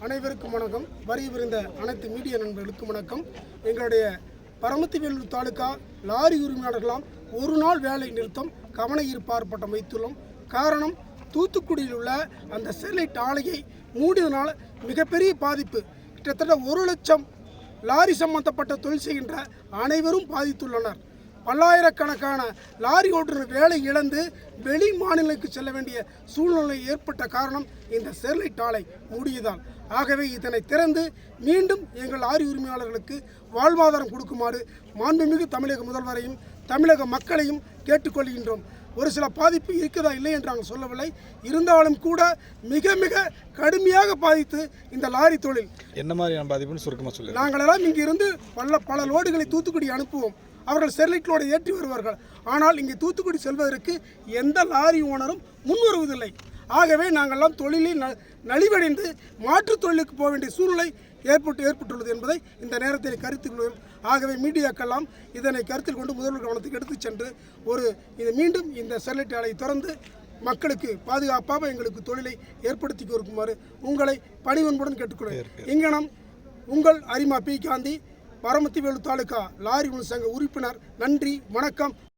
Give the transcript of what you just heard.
அனைவருக்கும் வணக்கம். வரி விருந்த அனைத்து மீடியா நண்பர்களுக்கும் வணக்கம். எங்களுடைய பரமத்திவேலூர் தாலுகா லாரி உரிமையாளர்களாம் ஒரு நாள் வேலை நிறுத்தம் கவன ஈர்ப்பு ஆர்ப்பாட்டம் வைத்துள்ளோம். காரணம், தூத்துக்குடியில் உள்ள அந்த ஸ்டெர்லைட் ஆலையை மூடியதனால் மிகப்பெரிய பாதிப்பு. கிட்டத்தட்ட 1 லட்சம் லாரி சம்பந்தப்பட்ட தொழில் செய்கின்ற அனைவரும் பாதித்துள்ளனர். பல்லாயிரக்கணக்கான லாரி ஓட்டுநர் வேலை இழந்து வெளி மாநிலங்களுக்கு செல்ல வேண்டிய சூழ்நிலை ஏற்பட்ட காரணம் இந்த ஸ்டெர்லைட் ஆலை மூடியதால். ஆகவே இதனை திறந்து மீண்டும் எங்கள் லாரி உரிமையாளர்களுக்கு வாழ்வாதாரம் கொடுக்குமாறு மாண்புமிகு தமிழக முதல்வரையும் தமிழக மக்களையும் கேட்டுக்கொள்கின்றோம். ஒரு சில பாதிப்பு இருக்குதா இல்லை என்று நாங்கள் சொல்லவில்லை. இருந்தாலும் கூட மிக மிக கடுமையாக பாதித்து இந்த லாரி தொழில். என்ன மாதிரியான பாதிப்புன்னு சுருக்கமாக சொல்லி, நாங்களெல்லாம் இங்கிருந்து பல லோடுகளை தூத்துக்குடி அனுப்புவோம். அவர்கள் ஸ்டெர்லைட் லோடை ஏற்றி வருவார்கள். ஆனால் இங்கே தூத்துக்குடி செல்வதற்கு எந்த லாரி ஓனரும் முன் வருவதில்லை. ஆகவே நாங்கள்லாம் தொழிலில் நலிவடைந்து மாற்றுத் தொழிலுக்கு போக வேண்டிய சூழ்நிலை ஏற்பட்டுள்ளது என்பதை இந்த நேரத்தில் கருத்தில் கொள்வோம். ஆகவே மீடியாக்கெல்லாம் இதனை கருத்தில் கொண்டு முதல்வர் கவனத்துக்கு எடுத்துச் சென்று மீண்டும் இந்த ஸ்டெர்லைட் ஆலையை திறந்து மக்களுக்கு பாதுகாப்பாக எங்களுக்கு தொழிலை ஏற்படுத்தி கொடுக்குமாறு உங்களை பணிவன்புடன் கேட்டுக்கொள்கிறேன். இங்கனம் உங்கள் அரிமா பி. காந்தி, பரமத்திவேலூர் தாலுகா லாரி சங்க உறுப்பினர். நன்றி, வணக்கம்.